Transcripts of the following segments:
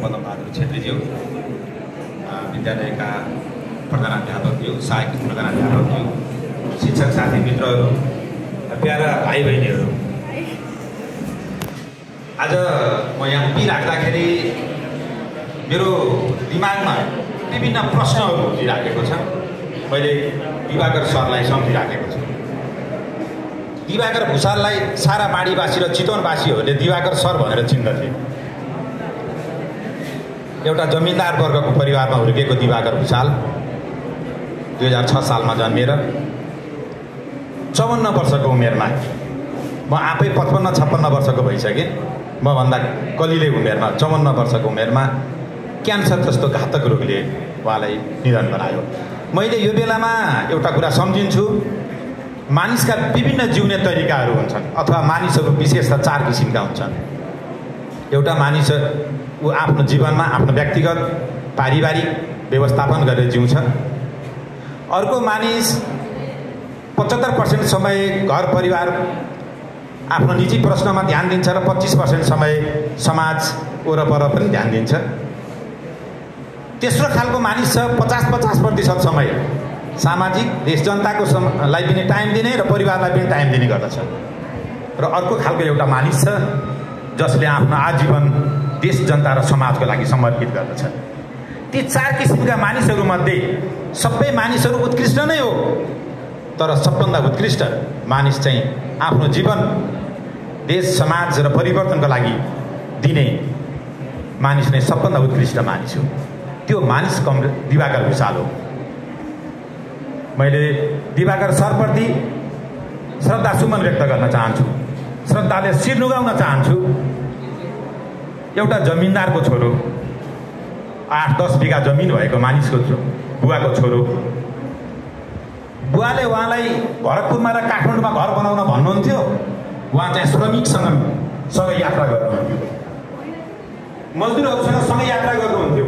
पद्मबहादुर छेत्रीज्यू, विद्यालयका प्रधानाध्यापकज्यू, सहायक प्रधानाध्यापकज्यू, शिक्षक साथी मित्रहरू, प्यारा भाइ बहिनीहरू, आज म यहाँ उभिराख्दाखेरि मेरो दिमागमा विभिन्न प्रश्नहरू उठिराखेको छ। मैले दिवाकर सरलाई सम्झिराखेको छु। दिवाकर भुषाललाई सारा माडीवासी र चितवनवासीहरूले दिवाकर सर भनेर चिन्दथे। एउटा जमिनदार वर्गको परिवारमा हुर्केको दिवाकर भुषाल 2006 सालमा जन्मेर 54 वर्षको उमेरमा, म आफै 55-56 वर्षको भइसकेँ, मभन्दा कलिले उमेरमा 54 वर्षको उमेरमा क्यान्सर जस्तो घातक रोगले उहाँलाई निधन बनायो। मैले यो बेलामा एउटा कुरा सम्झिन्छु, मानिसका विभिन्न जिउने तरिकाहरू हुन्छन् अथवा मानिसहरू विशेष त 4 किसिमका हुन्छन्। एउटा मानिस ऊ आफ्नो जीवनमा आफ्नो व्यक्तिगत पारिवारिक व्यवस्थापन गरेर जिउँछ। अर्को मानिस 75% समय घर परिवार आफ्नो निजी प्रश्नमा ध्यान दिन्छ र 25% समय समाज वरपर पनि ध्यान दिन्छ। तेस्रो खालको मानिस छ 50-50% समय सामाजिक देश जनताको लाई पनि टाइम दिने र परिवारलाई पनि टाइम दिने गर्दछ। र अर्को खालको एउटा मानिस छ जसले आफ्नो आजीवन देश जनता र समाजको लागि समर्पित गर्दछ। ती 4 किसिमका मानिसहरूमध्ये सबै मानिसहरू उत्कृष्ट नै हो, तर सबभन्दा उत्कृष्ट मानिस चाहिँ आफ्नो जीवन देश समाज र परिवर्तनको लागि दिने मानिस नै सबभन्दा उत्कृष्ट मानिस हो। त्यो मानिस दिवाकर भुषाल हो। मैले दिवाकर सरप्रति श्रद्धा सुमन व्यक्त गर्न चाहन्छु, श्रद्धाले शिर नुगाउन चाहन्छु। एउटा जमिनदारको छोरो, 8-10 बिघा जमिन भएको मानिसको बुवाको छोरो। बुवाले उहाँलाई भरतपुरमा र काठमाडौँमा घर बनाउन भन्नुहुन्थ्यो, उहाँ चाहिँ श्रमिकसँग सँगै यात्रा गर्नुहुन्थ्यो, मजदुरहरूसँग सँगै यात्रा गर्नुहुन्थ्यो,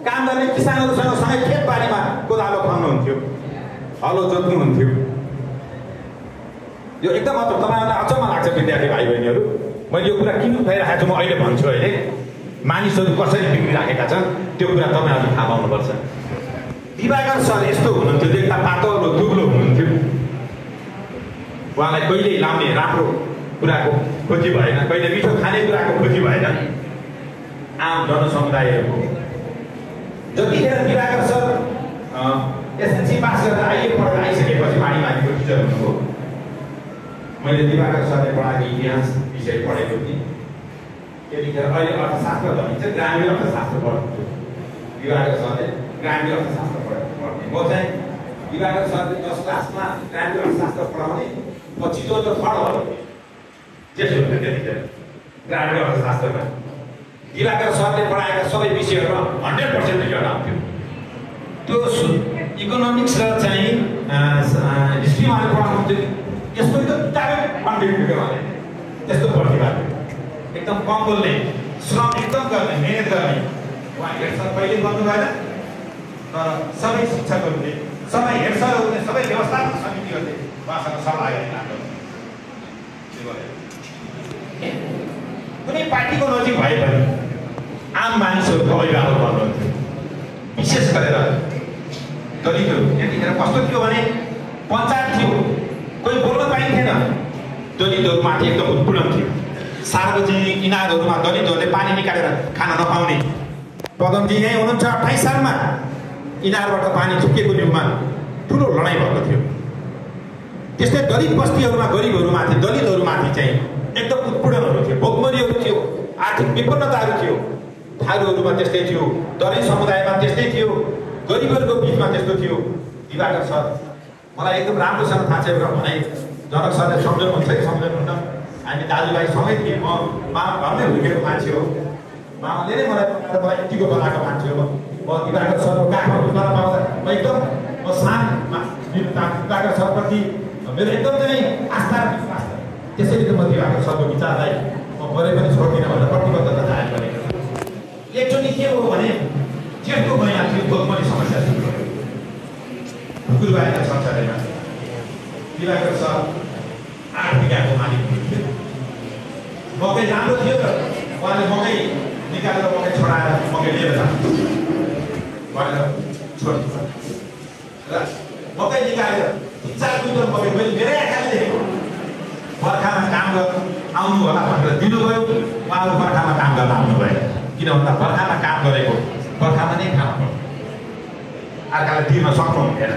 काम गर्ने किसानहरूसँग सँगै खेतबारीमा कोदालो खन्नुहुन्थ्यो, हलो जोत्नुहुन्थ्यो। यो एकदम तपाईँहरूलाई अचम्म लाग्छ विद्यार्थी भाइ बहिनीहरू। मैले यो कुरा किन उठाइराखेको छु म अहिले भन्छु। अहिले मानिसहरू कसरी बिग्रिराखेका छन् त्यो कुरा तपाईँहरूले थाहा पाउनुपर्छ। दिवाकर सर यस्तो हुनुहुन्थ्यो, देख्दा पातलो दुब्लो हुनुहुन्थ्यो। उहाँलाई कहिले लाउने राम्रो कुराको खोजी भएन, कहिले मिठो खाने कुराको खोजी भएन। आम जनसमुदायहरूको जतिखेर दिवाकर सर एसएलसी पास गरेर आइए पढेर आइसकेपछि माडीमाथिको टिचर हुनुभयो। मैले दिवाकर सरले पढाएको इतिहास विषय पढेको थिएँ। त्यतिखेर अहिले अर्थशास्त्र भनिन्छ, ग्रामीण अर्थशास्त्र पढ्नुहुन्थ्यो दिवाकर सरले। ग्रामीण अर्थशास्त्र पढ्ने म चाहिँ दिवाकर सरले 10 क्लासमा ग्रामीण अर्थशास्त्र पढाउने पछि जो थर्ड भयो त्यसो हुन्थ्यो। त्यतिखेर ग्रामीण अर्थशास्त्रमा दिवाकर सरले पढाएका सबै विषयहरूमा 100% रिजल्ट आउँथ्यो। त्यो इकोनोमिक्स र चाहिँ हिस्ट्रीमा पढाउनुहुन्थ्यो। यस्तो एकदम डाइरेक्ट कन्टेन्ट थियो उहाँले, त्यस्तो प्रतिभा थियो। एकदम कम बोल्ने, श्रम एकदम गर्ने, मेहनत गर्ने। उहाँ हेड सर कहिले गर्नु भएन, तर सबै शिक्षकहरूले, सबै हेड सरहरूले, सबै व्यवस्थापन समितिहरूले उहाँसँग सल्लाह गरिरहनु। कुनै पार्टीको नजिक भए पनि आम मानिसहरूको अभिभावक गर्नुहुन्थ्यो। विशेष गरेर दलितहरू। त्यतिखेर कस्तो थियो भने पञ्चायत थियो, कोही बोल्न पाइन्थेन। दलितहरूमाथि एकदम उत्पीडन थियो। सार्वजनिक इनारहरूमा दलितहरूले पानी निकालेर खान नपाउने। पदमजी यहीँ हुनुहुन्छ, 28 सालमा इनारबाट पानी थुकेको न्युमा ठुलो लडाइँ भएको थियो। त्यस्तै दलित बस्तीहरूमा गरिबहरूमाथि, दलितहरूमाथि चाहिँ एकदम उत्पीडनहरू थियो, भोकमरीहरू थियो, आर्थिक विपन्नताहरू थियो। थारूहरूमा त्यस्तै थियो, दलित समुदायमा त्यस्तै थियो, गरिबहरूको बिचमा त्यस्तो थियो। दिवाकर सर मलाई एकदम राम्रोसँग थाहा छ। एउटा भनाइ जनक सरले सम्झाउनुहुन्छ कि सम्झाउनुहुन्न, हामी दाजुभाइ सँगै थिएँ। म मामा घरमै हुर्केको मान्छे हो। मामाले नै मलाई यतिको बनाएको मान्छे हो। म दिवाकर सरको काखमा उठ्न पाउँदा म एकदम सानो दिवाकर सरप्रति मेरो एकदम चाहिँ आस्था र विश्वास छ। त्यसैले त म दिवाकर सरको विचारलाई म परै पनि छोड्दिनँ भनेर प्रतिबद्धता जाहेर गरेको छु। एकचोटि के हो भने जेठको महिना थियो, भोकमरी समस्या थियो गुरुबारीका संसारमा। दिवाकर सर 8 बिघाको मालिक हुनुहुन्थ्यो। मकै राम्रो थियो र उहाँले मकै निकालेर मकै छोडाएर मकै लिएर जानु भनेर छोड्नु र मकै निकालेर 3-4 क्विन्टल मकै मैले मेरै आँखाले देखेको बर्खामा काम गर्नु आउनु होला भनेर दिनुभयो उहाँहरू बर्खामा काम गर्न आउनु भएन किन भन्दा बर्खामा काम गरेको बर्खामा नै खानु पर्छ अर्कालाई दिन सक्नु हुँदैन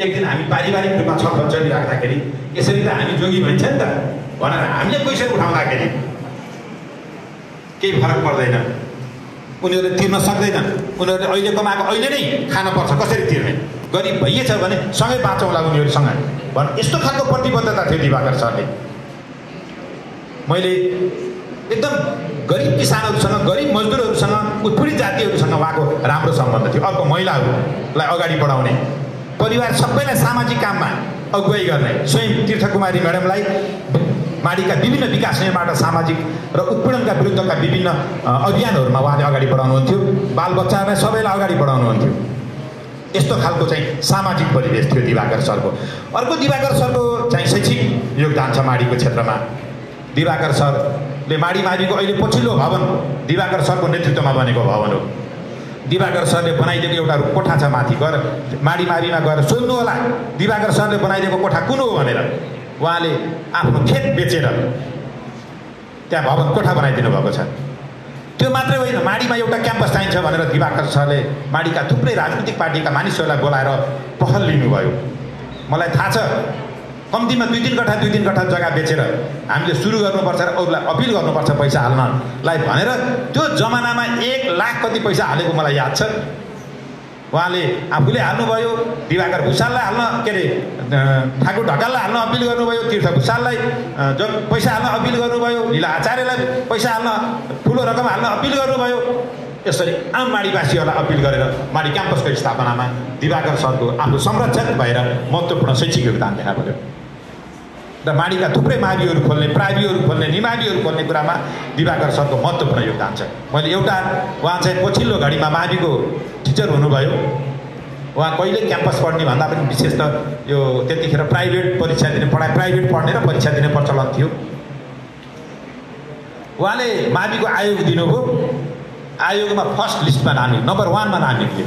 एक दिन हामी पारिवारिक रूपमा छलफल चलिराख्दाखेरि यसरी त हामी जोगी भइन्छ नि त भनेर हामीले पैसा उठाउँदाखेरि केही फरक पर्दैन उनीहरूले तिर्न सक्दैनन् उनीहरूले अहिले कमाएको अहिले नै खानुपर्छ कसरी तिर्ने गरिब भइएछ भने सँगै बाँचौँला उनीहरूसँग भने यस्तो खालको प्रतिबद्धता थियो दिवाकर सरले मैले एकदम गरिब किसानहरूसँग गरिब मजदुरहरूसँग उत्पीडित जातिहरूसँग उहाँको राम्रो सम्बन्ध थियो अर्को महिलाहरूलाई अगाडि बढाउने परिवार सबैलाई सामाजिक काममा अगुवाई गर्ने स्वयं तीर्थकुमारी म्याडमलाई माडीका विभिन्न विकास निर्माण सामाजिक र उत्पीडनका विरुद्धका विभिन्न अभियानहरूमा उहाँले अगाडि बढाउनुहुन्थ्यो बालबच्चाहरूलाई सबैलाई अगाडि बढाउनुहुन्थ्यो यस्तो खालको चाहिँ सामाजिक परिवेश थियो दिवाकर सरको अर्को दिवाकर सरको चाहिँ शैक्षिक योगदान छ माडीको क्षेत्रमा दिवाकर सरले माडीको अहिले पछिल्लो भवन दिवाकर सरको नेतृत्वमा बनेको भवन हो दिवाकर सरले बनाइदिएको एउटा कोठा छ माथि गएर माडीमा गएर सोध्नु होला दिवाकर सरले बनाइदिएको कोठा कुन हो भनेर उहाँले आफ्नो खेत बेचेर त्यहाँ भवन कोठा बनाइदिनु भएको छ त्यो मात्रै होइन माडीमा एउटा क्याम्पस चाहिन्छ भनेर दिवाकर सरले माडीका थुप्रै राजनीतिक पार्टीका मानिसहरूलाई बोलाएर पहल लिनुभयो मलाई थाहा छ कम्तीमा 2-3 कट्ठा जग्गा बेचेर हामीले सुरु गर्नुपर्छ र अरूलाई अपिल गर्नुपर्छ पैसा हाल्नलाई भनेर त्यो जमानामा 1 लाख कति पैसा हालेको मलाई याद छ उहाँले आफूले हाल्नुभयो दिवाकर भुषाललाई हाल्न के अरे ठाकुर ढकाललाई हाल्न अपिल गर्नुभयो तीर्थ भुषाललाई पैसा हाल्न अपिल गर्नुभयो लीला आचार्यलाई पैसा हाल्न ठुलो रकम हाल्न अपिल गर्नुभयो यसरी आम माडीवासीहरूलाई अपिल गरेर माडी क्याम्पसको स्थापनामा दिवाकर सरको आफ्नो संरक्षक भएर महत्त्वपूर्ण शैक्षिक योगदान देखा पर्यो र माडीका थुप्रै माविहरू खोल्ने प्राविहरू खोल्ने निमाविहरू खोल्ने कुरामा दिवाकर सरको महत्त्वपूर्ण योगदान छ मैले एउटा उहाँ चाहिँ पछिल्लो घडीमा माविको टिचर हुनुभयो उहाँ कहिले क्याम्पस पढ्ने भन्दा पनि विशेष त यो त्यतिखेर प्राइभेट परीक्षा दिने प्राइभेट पढ्ने र परीक्षा दिने प्रचलन थियो उहाँले माविको आयोग दिनुभयो आयोगमा फर्स्ट लिस्टमा नाम नम्बर 1 मा नाम निक्ल्यो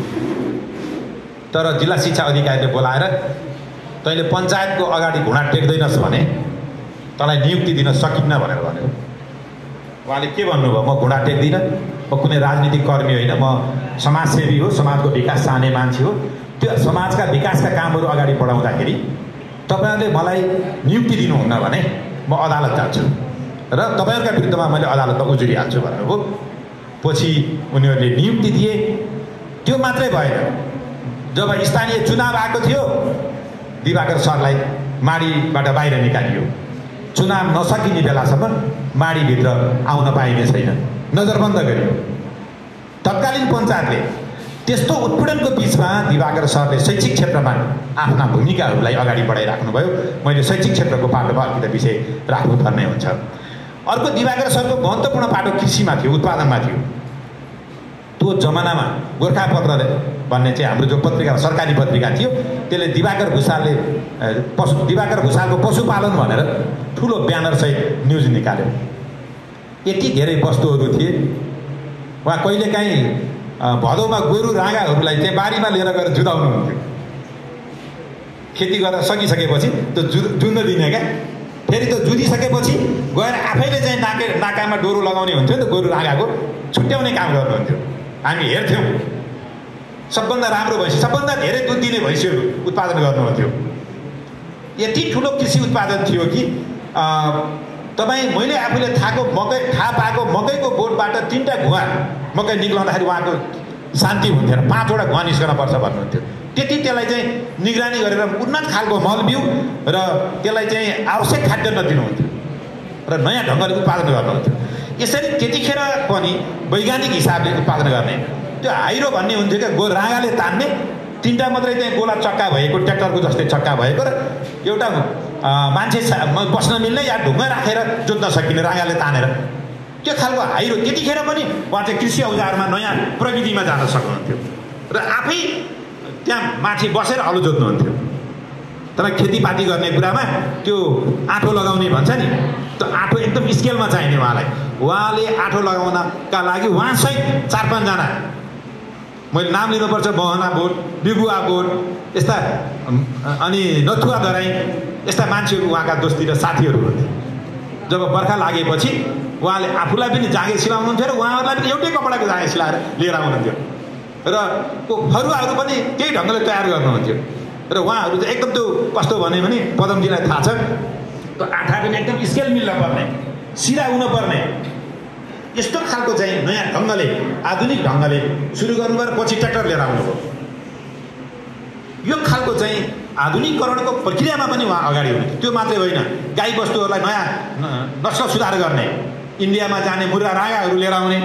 तर जिल्ला शिक्षा अधिकारीले बोलाएर तैँले पञ्चायतको अगाडि घुँडा टेक्दैनस् भने तँलाई नियुक्ति दिन सकिन्न भनेर भन्यो उहाँले के भन्नुभयो म घुँडा टेक्दिनँ म कुनै राजनीतिक कर्मी होइन म समाजसेवी हो समाजको विकास चाहने मान्छे हो त्यो समाजका विकासका कामहरू अगाडि बढाउँदाखेरि तपाईँहरूले मलाई नियुक्ति दिनुहुन्न भने म अदालत जान्छु र तपाईँहरूका विरुद्धमा मैले अदालतमा उजुरी हाल्छु भन्नुभयो पछि उनीहरूले नियुक्ति दिए त्यो मात्रै भएन जब स्थानीय चुनाव आएको थियो दिवाकर सरलाई माडीबाट बाहिर निकालियो चुनाव नसकिने बेलासम्म माडीभित्र आउन पाइने छैन नजरबन्द गरियो तत्कालीन पञ्चायतले त्यस्तो उत्पीडनको बिचमा दिवाकर सरले शैक्षिक क्षेत्रमा आफ्ना भूमिकाहरूलाई अगाडि बढाइराख्नुभयो मैले शैक्षिक क्षेत्रको पाटोमा अलिकति विषय राख्नुपर्ने हुन्छ अर्को दिवाकर सरको महत्त्वपूर्ण पाटो कृषिमा थियो उत्पादनमा थियो त्यो जमानामा गोर्खापत्र भन्ने चाहिँ हाम्रो जो पत्रिका सरकारी पत्रिका थियो त्यसले दिवाकर भुषालको पशुपालन भनेर ठुलो ब्यानर सहित न्युज निकाल्यो यति धेरै वस्तुहरू थिए उहाँ कहिलेकाहीँ भदौमा गोरु राँगाहरूलाई चाहिँ बारीमा लिएर गएर जुधाउनुहुन्थ्यो खेती गरेर सकिसकेपछि त्यो जुन्न दिने क्या फेरि त्यो जुधिसकेपछि गएर आफैले चाहिँ नाकामा डोरो लगाउने हुन्थ्यो नि त गोरु राँगाको छुट्याउने काम गर्नुहुन्थ्यो हामी हेर्थ्यौँ सबभन्दा राम्रो भैँसी सबभन्दा धेरै दुध दिने भैँसीहरू उत्पादन गर्नुहुन्थ्यो यति ठुलो कृषि उत्पादन थियो कि मैले आफूले थाहा पाएको मकैको बोटबाट 3टा घुवा मकै निक्लाउँदाखेरि उहाँको शान्ति हुन्थेन 5वटा घुवा निस्कन पर्छ भन्नुहुन्थ्यो त्यसलाई चाहिँ निगरानी गरेर उन्नत खालको मल बिउ र त्यसलाई चाहिँ आवश्यक खाद्यान्न दिनुहुन्थ्यो र नयाँ ढङ्गले उत्पादन गर्नुहुन्थ्यो यसरी त्यतिखेर पनि वैज्ञानिक हिसाबले उत्पादन गर्ने त्यो हाइरो भन्ने हुन्थ्यो क्या राँगाले तान्ने 3टा मात्रै चाहिँ गोला चक्का भएको ट्र्याक्टरको जस्तै चक्का भएको र एउटा मान्छे बस्न मिल्ने या ढुङ्गा राखेर जोत्न सकिने राँगाले तानेर त्यो खालको हाइरो त्यतिखेर पनि उहाँ चाहिँ कृषि औजारमा नयाँ प्रविधिमा जान सक्नुहुन्थ्यो र आफै त्यहाँ माथि बसेर हलो जोत्नुहुन्थ्यो तर खेतीपाती गर्ने कुरामा त्यो आँटो लगाउने भन्छ नि त्यो आँटो एकदम स्केलमा चाहिने उहाँले आठो लगाउनका लागि उहाँसहित 4-5 जना, मैले नाम लिनुपर्छ, मोहना बोट, बिगुवा बोट, यस्ता अनि नथुवा दराई, यस्ता मान्छेहरू उहाँका दोस्ती र साथीहरू हुन्थे। जब बर्खा लागेपछि उहाँले आफूलाई पनि जाँगे सिलाउनुहुन्थ्यो र उहाँहरूलाई पनि एउटै कपडाको जाँगे सिलाएर लिएर आउनुहुन्थ्यो र फरुवाहरू पनि त्यही ढङ्गले तयार गर्नुहुन्थ्यो। र उहाँहरू चाहिँ एकदम त्यो कस्तो भने पदमजीलाई थाहा छ, त्यो आँखा पनि एकदम स्केल मिल्न पर्ने, सिधा हुनुपर्ने, यस्तो खालको चाहिँ नयाँ ढङ्गले, आधुनिक ढङ्गले सुरु गर्नुभयो र पछि ट्र्याक्टर लिएर आउनुभयो। यो खालको चाहिँ आधुनिकीकरणको प्रक्रियामा पनि उहाँ अगाडि हुनुहुन्थ्यो। त्यो मात्रै होइन, गाई बस्तुहरूलाई नयाँ नस्ल सुधार गर्ने, इन्डियामा जाने मुर्गा रागाहरू लिएर आउने,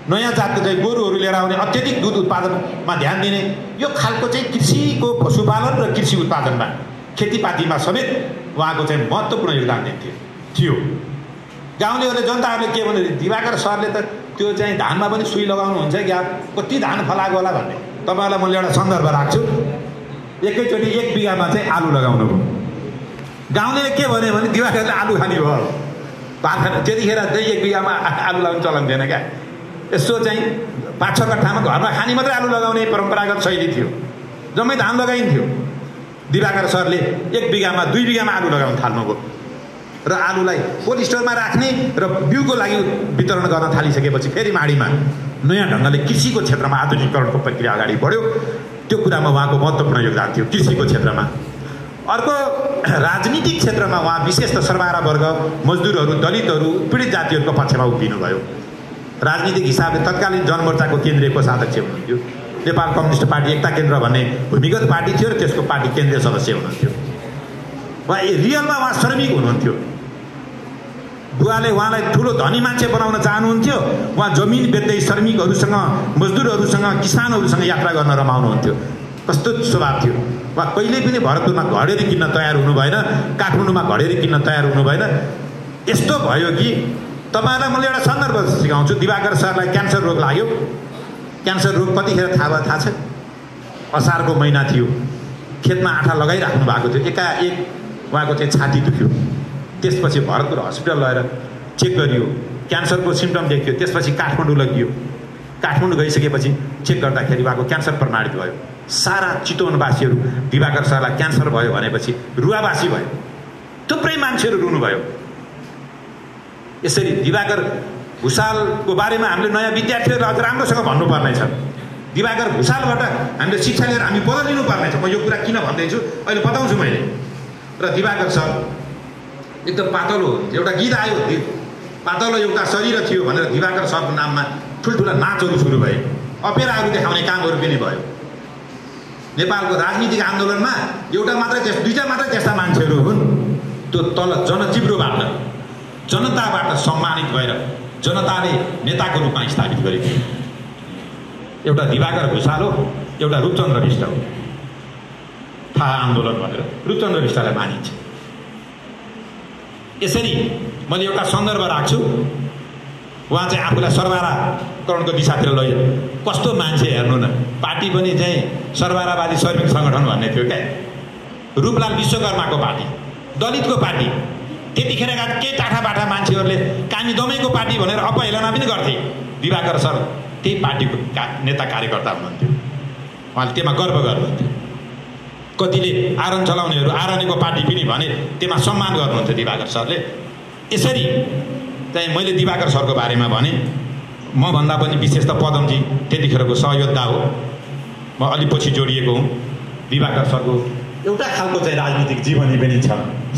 नयाँ जातको चाहिँ गोरुहरू लिएर आउने, अत्यधिक दुध उत्पादनमा ध्यान दिने, यो खालको चाहिँ कृषिको पशुपालन र कृषि उत्पादनमा, खेतीपातीमा समेत उहाँको चाहिँ महत्त्वपूर्ण योगदान थियो। गाउँलेहरूले, जनताहरूले के भने दिवाकर सरले त त्यो चाहिँ धानमा पनि सुई लगाउनुहुन्छ क्या, कति धान फलाएको होला भन्ने। तपाईँहरूलाई मैले एउटा सन्दर्भ राख्छु। एकैचोटि 1 बिघामा चाहिँ आलु लगाउनु भयो। गाउँलेले के भन्यो भने दिवाकरले आलु खाने भयो। त्यतिखेर चाहिँ 1 बिघामा आलु लगाउनु चलन थिएन क्या। यसो चाहिँ 5-6 कट्ठामा घरमा खाने मात्रै आलु लगाउने परम्परागत शैली थियो। जम्मै धान लगाइन्थ्यो। दिवाकर सरले 1 बिघामा 2 बिघामा आलु लगाउन थाल्नुभयो र आलुलाई कोल्ड स्टोरमा राख्ने र बिउको लागि वितरण गर्न थालिसकेपछि फेरि माडीमा नयाँ ढङ्गले कृषिको क्षेत्रमा आधुनिकीकरणको प्रक्रिया अगाडि बढ्यो। त्यो कुरामा उहाँको महत्त्वपूर्ण योगदान थियो कृषिको क्षेत्रमा। अर्को राजनीतिक क्षेत्रमा उहाँ विशेष त सर्वहारा वर्ग, मजदुरहरू, दलितहरू, पीडित जातिहरूको पक्षमा उभिनुभयो। राजनीतिक हिसाबले तत्कालीन जनमोर्चाको केन्द्रीय कोषाध्यक्ष हुनुहुन्थ्यो। नेपाल कम्युनिस्ट पार्टी एकता केन्द्र भन्ने भूमिगत पार्टी थियो र त्यसको पार्टी केन्द्रीय सदस्य हुनुहुन्थ्यो। उहाँ रियलमा उहाँ श्रमिक हुनुहुन्थ्यो। बुवाले उहाँलाई ठुलो धनी मान्छे बनाउन चाहनुहुन्थ्यो। उहाँ जमिन बेच्दै श्रमिकहरूसँग, मजदुरहरूसँग, किसानहरूसँग यात्रा गर्न रमाउनुहुन्थ्यो। कस्तो स्वभाव थियो। उहाँ कहिल्यै पनि भरतपुरमा घडेरी किन्न तयार हुनु भएन, काठमाडौँमा घडेरी किन्न तयार हुनु भएन। यस्तो भयो कि तपाईँहरूलाई मैले एउटा सन्दर्भ सिकाउँछु। दिवाकर सरलाई क्यान्सर रोग लाग्यो। क्यान्सर रोग कतिखेर थाहा भयो थाहा छ? असारको महिना थियो। खेतमा आँखा लगाइराख्नु भएको थियो। एकाएक उहाँको चाहिँ छाती दुख्यो। त्यसपछि भरतपुर हस्पिटल लगेर चेक गरियो, क्यान्सरको सिम्टम देखियो। त्यसपछि काठमाडौँ लगियो। काठमाडौँ गइसकेपछि चेक गर्दाखेरि उहाँको क्यान्सर प्रमाणित भयो। सारा चितवनवासीहरू दिवाकर सरलाई क्यान्सर भयो भनेपछि रुवावासी भयो। थुप्रै मान्छेहरू रुनुभयो। यसरी दिवाकर भुषालको बारेमा हामीले नयाँ विद्यार्थीहरूलाई अझ राम्रोसँग भन्नुपर्नेछ। दिवाकर भुषालबाट हामीले शिक्षा लिएर हामी बदलिनु पर्नेछ। म यो कुरा किन भन्दैछु अहिले बताउँछु मैले। र दिवाकर सर एकदम पातलो, एउटा गीत आयो, पातलो एउटा शरीर थियो भनेर दिवाकर सरको नाममा ठुल्ठुला नाचहरू सुरु भए, अपेराहरू देखाउने कामहरू पनि भयो। नेपालको राजनीतिक आन्दोलनमा एउटा मात्रै, 2टा मात्रै त्यस्ता मान्छेहरू हुन् त्यो तल जनचिब्रोबाट, जनताबाट सम्मानित भएर जनताले नेताको रूपमा स्थापित गरेको थियो। एउटा दिवाकर भुषाल हो, एउटा रूपचन्द्र बिष्ट हो। थाहा आन्दोलन भनेर रूपचन्द्र बिष्टलाई मानिन्छ। यसरी मैले एउटा सन्दर्भ राख्छु। उहाँ चाहिँ आफूलाई सर्वहाराकरणको दिशातिर लैयो। कस्तो मान्छे हेर्नु न, पार्टी पनि चाहिँ सर्वहारावादी श्रमिक सङ्गठन भन्ने थियो क्या। रूपलाल विश्वकर्माको पार्टी, दलितको पार्टी। त्यतिखेरका केही टाठाबाठा मान्छेहरूले कामी दमैको पार्टी भनेर अपहेलना पनि गर्थे। दिवाकर सर त्यही पार्टीको नेता कार्यकर्ता हुनुहुन्थ्यो। उहाँले त्यसमा गर्व गर्नुहुन्थ्यो। कतिले आरन चलाउनेहरू आरनेको पार्टी पनि भने त्यसमा सम्मान गर्नुहुन्थ्यो दिवाकर सरले। यसरी चाहिँ मैले दिवाकर सरको बारेमा भने। म भन्दा पनि विशेष त पदमजी त्यतिखेरको सहयोद्धा हो। म अलि पछि जोडिएको हुँ। दिवाकर सरको एउटा खालको चाहिँ राजनीतिक जीवनी पनि छ।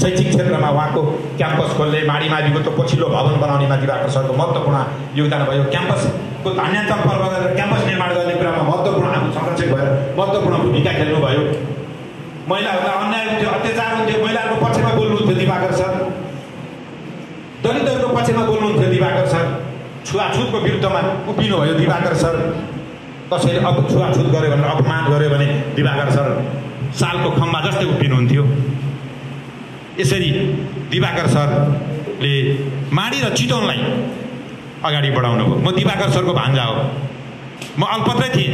शैक्षिक क्षेत्रमा उहाँको क्याम्पस खोल्ने, माडीमाडीको त्यो पछिल्लो भवन बनाउनेमा दिवाकर सरको महत्त्वपूर्ण योगदान भयो। क्याम्पसको धान्याञ्चल पर्व गरेर क्याम्पस निर्माण गर्ने कुरामा महत्त्वपूर्ण आफू संरक्षक भएर महत्त्वपूर्ण भूमिका खेल्नुभयो। महिलाहरूलाई अन्याय हुन्थ्यो, अत्याचार हुन्थ्यो, महिलाहरूको पक्षमा बोल्नुहुन्थ्यो दिवाकर सर। दलितहरूको पक्षमा बोल्नुहुन्थ्यो दिवाकर सर। छुवाछुतको विरुद्धमा उभिनुभयो दिवाकर सर। कसैले अब छुवाछुत गर्यो भनेर अपमान गर्यो भने दिवाकर सर सालको खम्बा जस्तै उभिनुहुन्थ्यो। यसरी दिवाकर सरले माडी र चितवनलाई अगाडि बढाउनु भयो। म दिवाकर सरको भान्जा हो। म अल्पत्रै थिएँ।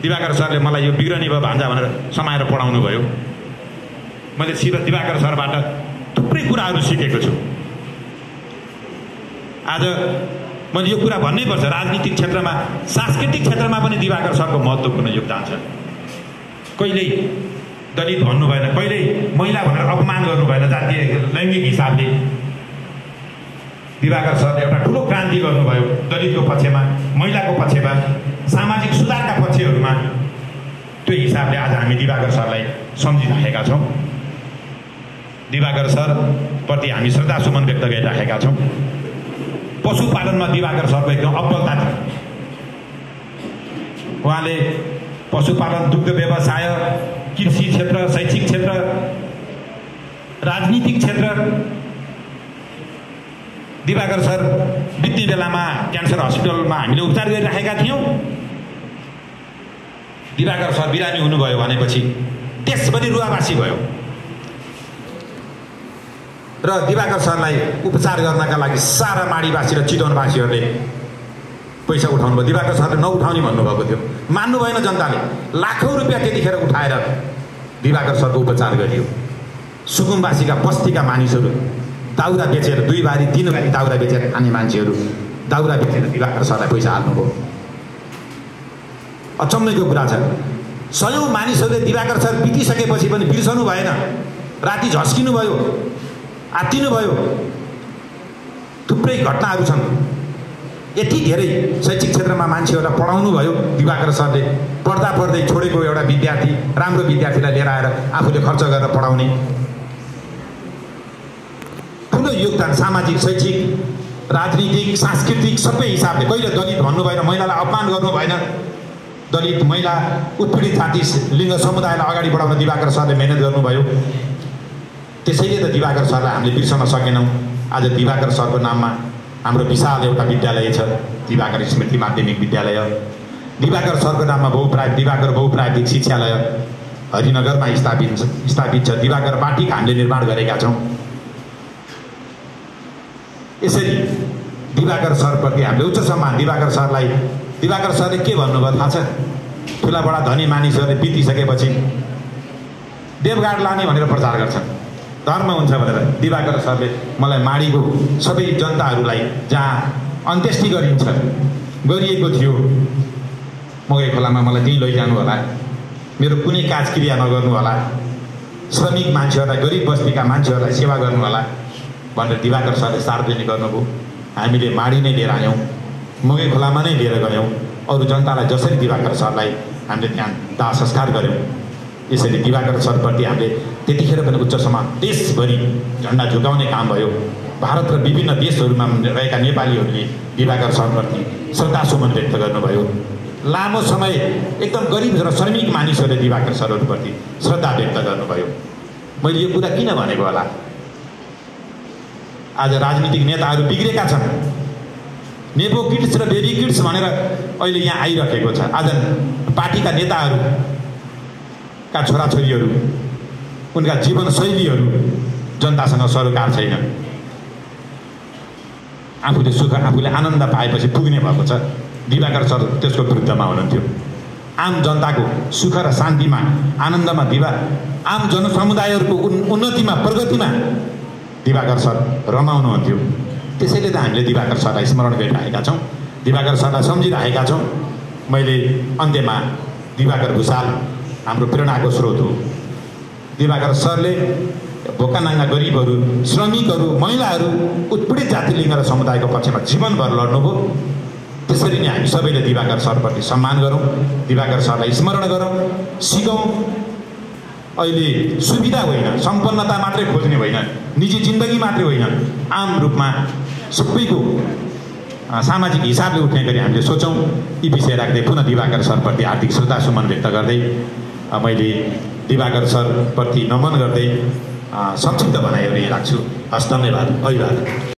दिवाकर सरले मलाई यो बिग्रनी भयो भान्जा भनेर समाएर पढाउनु भयो। मैले दिवाकर सरबाट थुप्रै कुराहरू सिकेको छु। आज मैले यो कुरा भन्नै पर्छ, राजनीतिक क्षेत्रमा सांस्कृतिक क्षेत्रमा पनि दिवाकर सरको महत्त्वपूर्ण योगदान छ। कहिल्यै दलित भन्नु भएन, कहिल्यै महिला भनेर अपमान गर्नु भएन। जातीय लैङ्गिक हिसाबले दिवाकर सरले एउटा ठुलो क्रान्ति गर्नुभयो दलितको पक्षमा, महिलाको पक्षमा, सामाजिक सुधारका पक्षहरूमा। त्यो हिसाबले आज हामी दिवाकर सरलाई सम्झिराखेका छौँ। दिवाकर सरप्रति हामी श्रद्धासुमन व्यक्त गरिराखेका छौँ। पशुपालनमा दिवाकर सरको एकदम अब्बलता थियो। उहाँले पशुपालन, दुग्ध व्यवसाय, कृषि क्षेत्र, शैक्षिक क्षेत्र, राजनीतिक क्षेत्र, दिवाकर सर बित्ने बेलामा क्यान्सर हस्पिटलमा हामीले उपचार गरिराखेका थियौँ। दिवाकर सर बिरामी हुनुभयो भनेपछि देशभरि रुवावासी भयो र दिवाकर सरलाई उपचार गर्नका लागि सारा माडीवासी र चितवनवासीहरूले पैसा उठाउनु भयो। दिवाकर सरले नउठाउने भन्नुभएको थियो, मान्नु भएन जनताले। लाखौँ रुपियाँ त्यतिखेर उठाएर दिवाकर सरको उपचार गरियो। सुकुम्बासीका बस्तीका मानिसहरू दाउरा बेचेर 2 बारी 3 बारी दाउरा बेचेर खाने मान्छेहरू दाउरा बेचेर दिवाकर सरलाई पैसा हाल्नुभयो। अचम्मैको कुरा छ, सयौँ मानिसहरूले दिवाकर सर बितिसकेपछि पनि बिर्सनु भएन। राति झस्किनु भयो, आत्तिनु भयो। थुप्रै घटनाहरू छन्। यति धेरै शैक्षिक क्षेत्रमा मान्छेहरूलाई पढाउनु भयो दिवाकर सरले। पढ्दा पढ्दै छोडेको एउटा विद्यार्थी, राम्रो विद्यार्थीलाई लिएर आएर आफूले खर्च गरेर पढाउने ठुलो योगदान। सामाजिक, शैक्षिक, राजनीतिक, सांस्कृतिक सबै हिसाबले। कहिले दलित भन्नु भएन, महिलालाई अपमान गर्नु भएन। दलित, महिला, उत्पीडित जाति, लिङ्ग समुदायलाई अगाडि बढाउन दिवाकर सरले मेहनत गर्नुभयो। त्यसैले त दिवाकर सरलाई हामीले बिर्सन सकेनौँ। आज दिवाकर सरको नाममा हाम्रो विशाल एउटा विद्यालय छ, दिवाकर स्मृति माध्यमिक विद्यालय। दिवाकर सरको नाममा दिवाकर बहुप्राविधिक शिक्षालय हरिनगरमा स्थापित छ। दिवाकर बाटिका हामीले निर्माण गरेका छौँ। यसरी दिवाकर सरप्रति हामीले उच्च सम्मान। दिवाकर सरले के भन्नुभयो थाहा छ? ठुला बडा धनी मानिसहरूले बितिसकेपछि देवघाट लाने भनेर प्रचार गर्छन्, धर्म हुन्छ भनेर। दिवाकर सरले मलाई माडीको सबै जनताहरूलाई जहाँ अन्त्येष्टि गरिएको थियो मकै खोलामा मलाई त्यहीँ लैजानु होला, मेरो कुनै काजक्रिया नगर्नु होला, श्रमिक मान्छेहरूलाई, गरिब बस्तीका मान्छेहरूलाई सेवा गर्नु होला भनेर दिवाकर सरले सार्वजनिक गर्नुभयो। हामीले माडी नै लिएर आयौँ, मकै खोलामा नै लिएर गयौँ। अरू जनतालाई जसरी दिवाकर सरलाई हामीले त्यहाँ दाह संस्कार गऱ्यौँ, यसरी दिवाकर सरप्रति हामीले त्यतिखेर पनि उच्च सम्मान, देशभरि झन्डा झुकाउने काम भयो। भारत र विभिन्न देशहरूमा रहेका नेपालीहरूले दिवाकर सरप्रति श्रद्धासुमन व्यक्त गर्नुभयो। लामो समय एकदम गरिब र श्रमिक मानिसहरूले दिवाकर सरहरूप्रति श्रद्धा व्यक्त गर्नुभयो। मैले यो कुरा किन भनेको होला? आज राजनीतिक नेताहरू बिग्रेका छन्। नेपो किड्स र बेबी किड्स भनेर अहिले यहाँ आइरहेको छ। आज पार्टीका नेताहरूका छोराछोरीहरू, उनका जीवनशैलीहरू जनतासँग सरोकार छैन। आफूले आनन्द पाएपछि पुग्ने भएको छ। दिवाकर सर त्यसको विरुद्धमा हुनुहुन्थ्यो। आम जनताको सुख र शान्तिमा, आनन्दमा, आम जनसमुदायहरूको उन्नतिमा, प्रगतिमा दिवाकर सर रमाउनुहुन्थ्यो। त्यसैले त हामीले दिवाकर सरलाई स्मरण गरिरहेका छौँ, दिवाकर सरलाई सम्झिरहेका छौँ। मैले अन्त्यमा दिवाकर भुषाल हाम्रो प्रेरणाको स्रोत हो। दिवाकर सरले भोकानाङ्गा गरिबहरू, श्रमिकहरू, महिलाहरू, उत्पीडित जाति, लिङ्ग र समुदायको पक्षमा जीवनभर लड्नुभयो। त्यसरी नै हामी सबैले दिवाकर सरप्रति सम्मान गरौँ, दिवाकर सरलाई स्मरण गरौँ, सिकौँ। अहिले सुविधा होइन, सम्पन्नता मात्रै खोज्ने होइन, निजी जिन्दगी मात्रै होइन, आम रूपमा सबैको सामाजिक हिसाबले उठ्ने गरी हामीले सोचौँ। यी विषय राख्दै पुनः दिवाकर सरप्रति हार्दिक श्रद्धासुमन व्यक्त गर्दै मैले दिवाकर सरप्रति नमन गर्दै संक्षिप्त भनाइहरू यहाँ राख्छु। हस्त, धन्यवाद, अभिवादन।